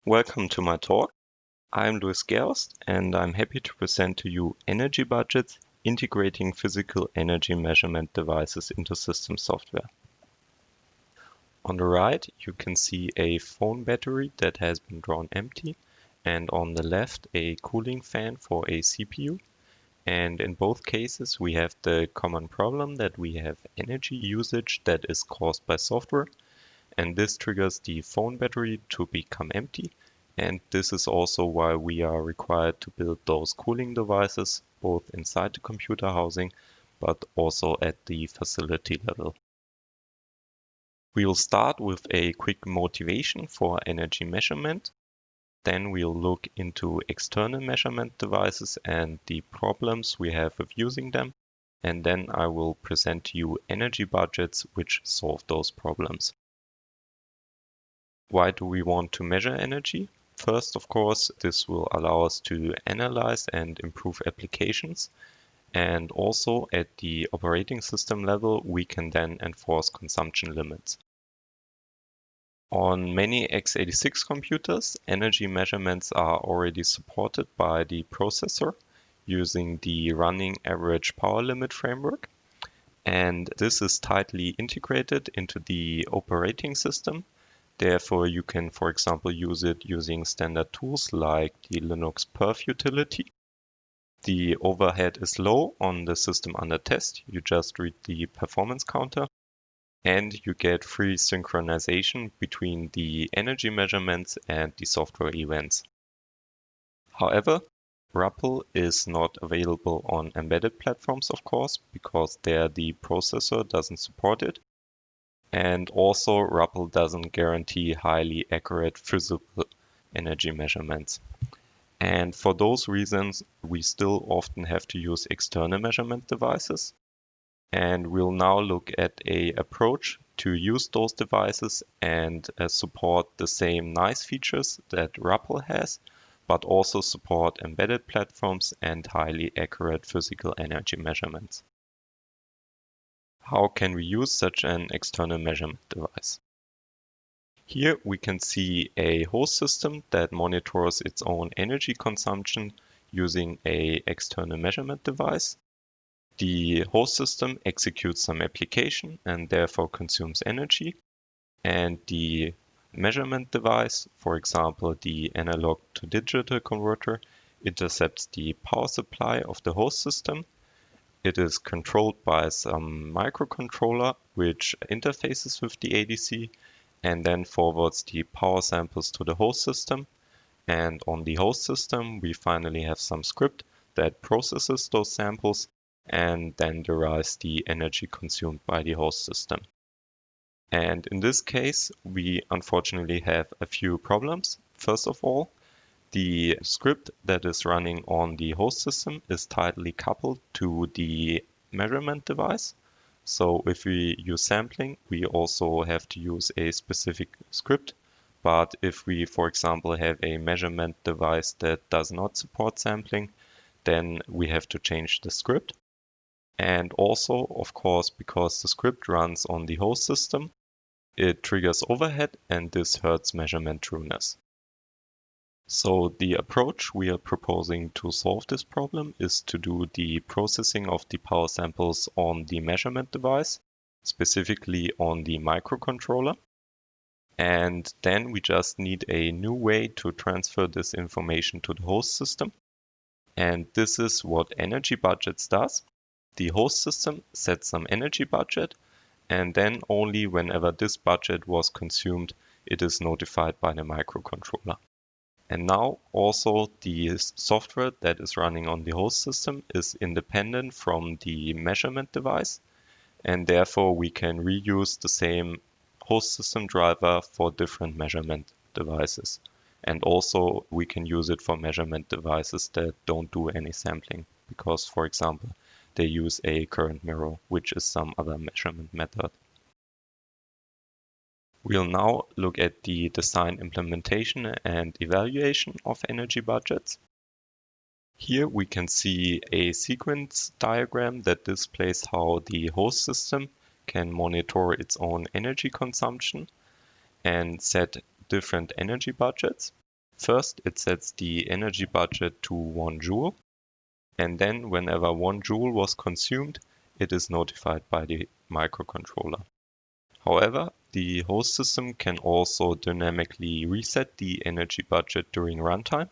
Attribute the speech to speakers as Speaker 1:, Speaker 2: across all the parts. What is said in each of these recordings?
Speaker 1: Welcome to my talk. I'm Gerhorst and I'm happy to present to you EnergyBudgets, integrating physical energy measurement devices into system software. On the right, you can see a phone battery that has been drawn empty, and on the left, a cooling fan for a CPU. And in both cases, we have the common problem that we have energy usage that is caused by software, and this triggers the phone battery to become empty. And this is also why we are required to build those cooling devices, both inside the computer housing, but also at the facility level. We'll start with a quick motivation for energy measurement. Then we'll look into external measurement devices and the problems we have with using them. And then I will present to you EnergyBudgets which solve those problems. Why do we want to measure energy? First, of course, this will allow us to analyze and improve applications. And also at the operating system level, we can then enforce consumption limits. On many x86 computers, energy measurements are already supported by the processor using the running average power limit framework. And this is tightly integrated into the operating system. Therefore, you can, for example, use it using standard tools like the Linux perf utility. The overhead is low on the system under test. You just read the performance counter, and you get free synchronization between the energy measurements and the software events. However, RAPL is not available on embedded platforms, of course, because there the processor doesn't support it. And also, RAPL doesn't guarantee highly accurate physical energy measurements. And for those reasons, we still often have to use external measurement devices. And we'll now look at an approach to use those devices and support the same nice features that RAPL has, but also support embedded platforms and highly accurate physical energy measurements. How can we use such an external measurement device? Here we can see a host system that monitors its own energy consumption using an external measurement device. The host system executes some application and therefore consumes energy. And the measurement device, for example, the analog to digital converter, intercepts the power supply of the host system. It is controlled by some microcontroller which interfaces with the ADC and then forwards the power samples to the host system. And on the host system, we finally have some script that processes those samples and then derives the energy consumed by the host system. And in this case, we unfortunately have a few problems. First of all, the script that is running on the host system is tightly coupled to the measurement device. So if we use sampling, we also have to use a specific script. But if we, for example, have a measurement device that does not support sampling, then we have to change the script. And also, of course, because the script runs on the host system, it triggers overhead and this hurts measurement trueness. So the approach we are proposing to solve this problem is to do the processing of the power samples on the measurement device, specifically on the microcontroller. And then we just need a new way to transfer this information to the host system. And this is what EnergyBudgets does. The host system sets some energy budget, and then only whenever this budget was consumed, it is notified by the microcontroller. And now also the software that is running on the host system is independent from the measurement device, and therefore we can reuse the same host system driver for different measurement devices. And also we can use it for measurement devices that don't do any sampling, because, for example, they use a current mirror, which is some other measurement method. We'll now look at the design, implementation, and evaluation of EnergyBudgets. Here we can see a sequence diagram that displays how the host system can monitor its own energy consumption and set different energy budgets. First, it sets the energy budget to 1 joule, and then whenever 1 joule was consumed, it is notified by the microcontroller. However, the host system can also dynamically reset the energy budget during runtime,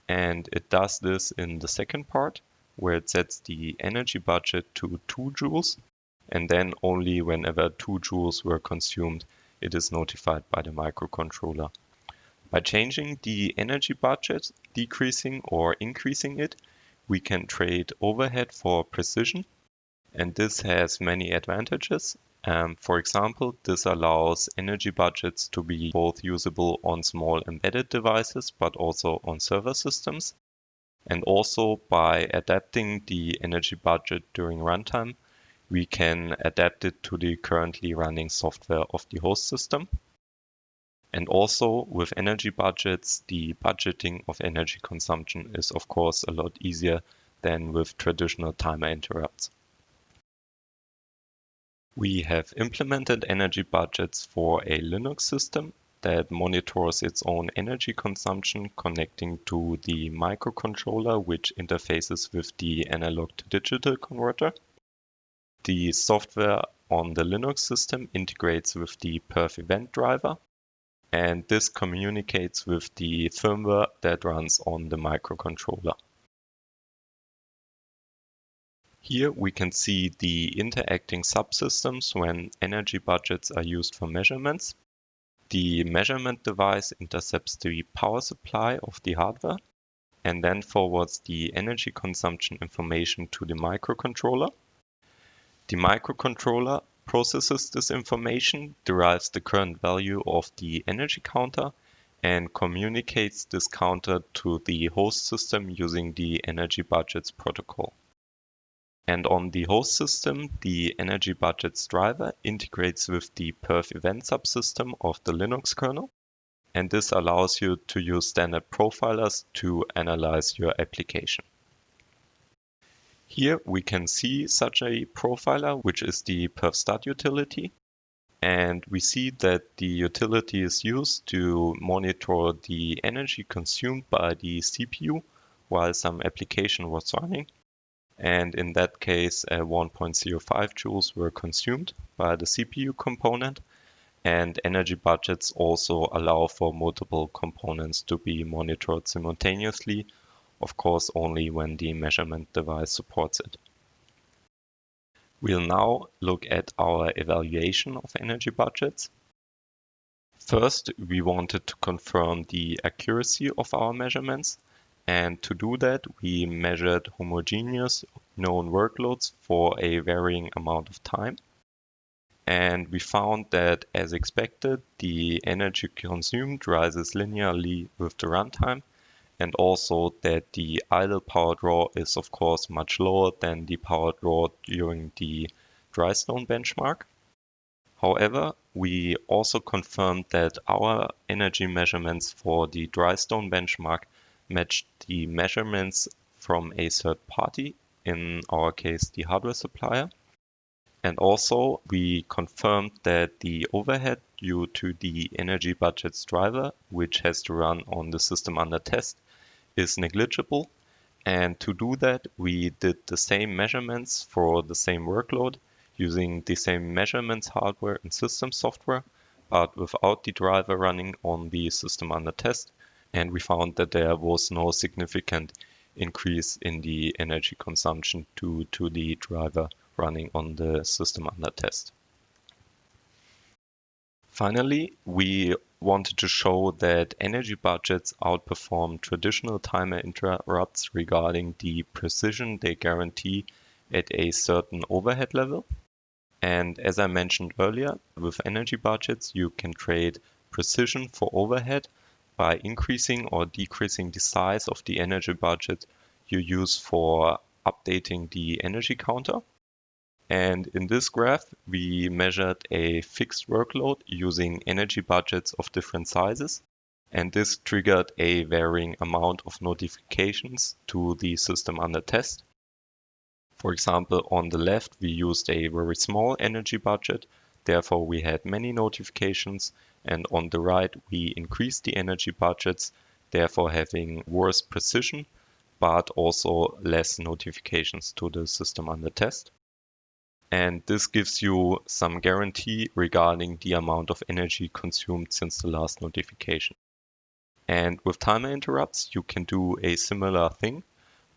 Speaker 1: and it does this in the second part, where it sets the energy budget to 2 joules, and then only whenever 2 joules were consumed, it is notified by the microcontroller. By changing the energy budget, decreasing or increasing it, we can trade overhead for precision, and this has many advantages. For example, this allows energy budgets to be both usable on small embedded devices, but also on server systems. And also by adapting the energy budget during runtime, we can adapt it to the currently running software of the host system. And also with energy budgets, the budgeting of energy consumption is of course a lot easier than with traditional timer interrupts. We have implemented energy budgets for a Linux system that monitors its own energy consumption connecting to the microcontroller, which interfaces with the analog to digital converter. The software on the Linux system integrates with the perf event driver, and this communicates with the firmware that runs on the microcontroller. Here we can see the interacting subsystems when energy budgets are used for measurements. The measurement device intercepts the power supply of the hardware and then forwards the energy consumption information to the microcontroller. The microcontroller processes this information, derives the current value of the energy counter, and communicates this counter to the host system using the energy budgets protocol. And on the host system, the energy budgets driver integrates with the perf event subsystem of the Linux kernel. And this allows you to use standard profilers to analyze your application. Here we can see such a profiler, which is the perfstat utility. And we see that the utility is used to monitor the energy consumed by the CPU while some application was running. And in that case, 1.05 joules were consumed by the CPU component. And energy budgets also allow for multiple components to be monitored simultaneously, of course only when the measurement device supports it. We'll now look at our evaluation of energy budgets. First, we wanted to confirm the accuracy of our measurements. And to do that, we measured homogeneous known workloads for a varying amount of time. And we found that, as expected, the energy consumed rises linearly with the runtime, and also that the idle power draw is, of course, much lower than the power draw during the Drystone benchmark. However, we also confirmed that our energy measurements for the Drystone benchmark matched the measurements from a third party, in our case the hardware supplier. And also we confirmed that the overhead due to the energy budgets driver, which has to run on the system under test, is negligible. And to do that, we did the same measurements for the same workload using the same measurements hardware and system software, but without the driver running on the system under test. And we found that there was no significant increase in the energy consumption due to the driver running on the system under test. Finally, we wanted to show that energy budgets outperform traditional timer interrupts regarding the precision they guarantee at a certain overhead level. And as I mentioned earlier, with energy budgets, you can trade precision for overhead by increasing or decreasing the size of the energy budget you use for updating the energy counter. And in this graph, we measured a fixed workload using energy budgets of different sizes. And this triggered a varying amount of notifications to the system under test. For example, on the left, we used a very small energy budget. Therefore, we had many notifications. And on the right, we increased the energy budgets. therefore having worse precision, but also less notifications to the system under test. And this gives you some guarantee regarding the amount of energy consumed since the last notification. And with timer interrupts, you can do a similar thing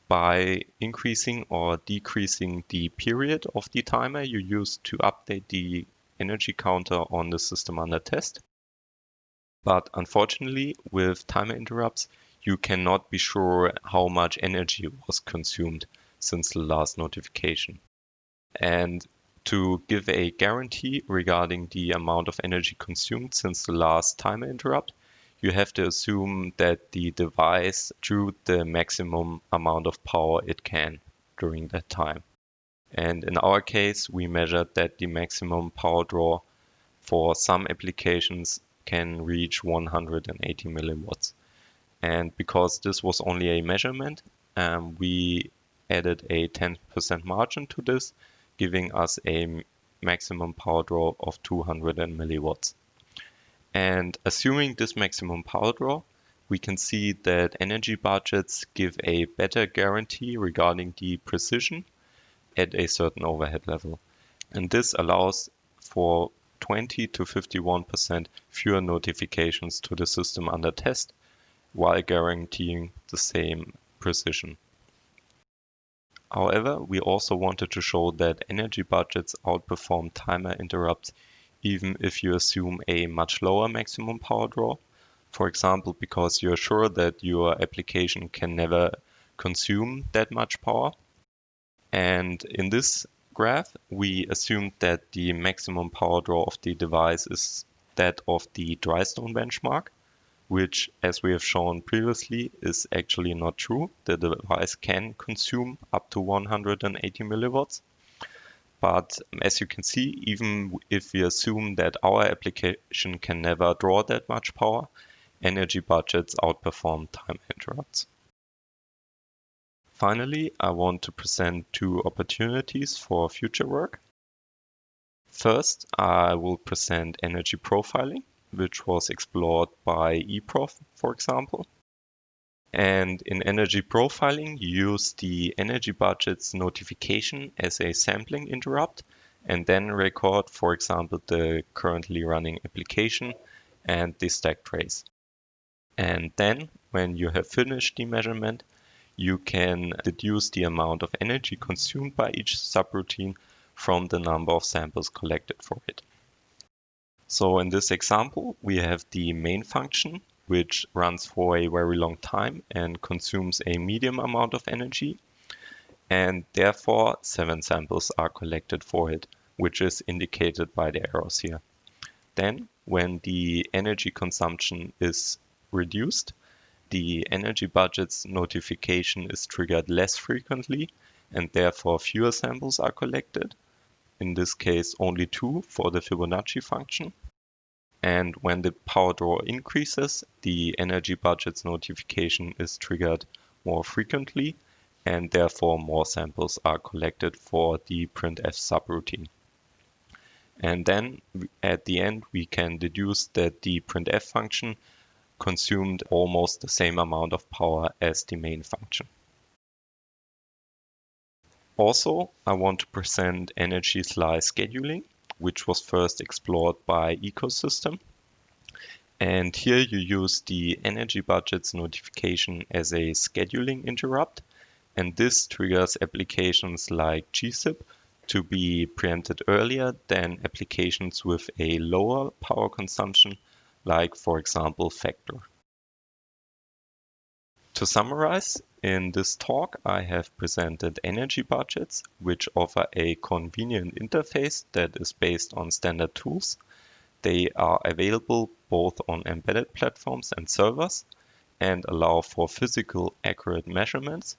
Speaker 1: by increasing or decreasing the period of the timer you use to update the energy counter on the system under test. But unfortunately, with timer interrupts, you cannot be sure how much energy was consumed since the last notification. And to give a guarantee regarding the amount of energy consumed since the last timer interrupt, you have to assume that the device drew the maximum amount of power it can during that time. And in our case, we measured that the maximum power draw for some applications can reach 180 milliwatts. And because this was only a measurement, we added a 10% margin to this, giving us a maximum power draw of 200 milliwatts. And assuming this maximum power draw, we can see that EnergyBudgets give a better guarantee regarding the precision at a certain overhead level. And this allows for 20 to 51% fewer notifications to the system under test, while guaranteeing the same precision. However, we also wanted to show that EnergyBudgets outperform timer interrupts even if you assume a much lower maximum power draw. For example, because you're sure that your application can never consume that much power. And in this graph, we assumed that the maximum power draw of the device is that of the dry stone benchmark, which, as we have shown previously, is actually not true. The device can consume up to 180 milliwatts. But as you can see, even if we assume that our application can never draw that much power, EnergyBudgets outperform timer interrupts. Finally, I want to present two opportunities for future work. First, I will present energy profiling, which was explored by eProf, for example. And in energy profiling, you use the EnergyBudgets notification as a sampling interrupt and then record, for example, the currently running application and the stack trace. And then, when you have finished the measurement, you can deduce the amount of energy consumed by each subroutine from the number of samples collected for it. So in this example, we have the main function, which runs for a very long time and consumes a medium amount of energy. And therefore, 7 samples are collected for it, which is indicated by the arrows here. Then, when the energy consumption is reduced, the EnergyBudgets notification is triggered less frequently, and therefore fewer samples are collected. In this case, only 2 for the Fibonacci function. And when the power draw increases, the EnergyBudgets notification is triggered more frequently, and therefore more samples are collected for the printf subroutine. And then at the end, we can deduce that the printf function consumed almost the same amount of power as the main function. Also, I want to present energy slice scheduling, which was first explored by Ecosystem. And here you use the EnergyBudgets notification as a scheduling interrupt, and this triggers applications like GSIP to be preempted earlier than applications with a lower power consumption, like for example Factor. To summarize, in this talk I have presented EnergyBudgets, which offer a convenient interface that is based on standard tools. They are available both on embedded platforms and servers and allow for physical accurate measurements,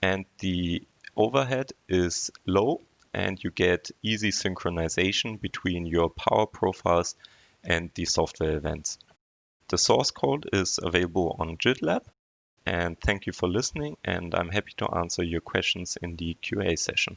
Speaker 1: and the overhead is low and you get easy synchronization between your power profiles and the software events. The source code is available on GitLab. And thank you for listening, and I'm happy to answer your questions in the QA session.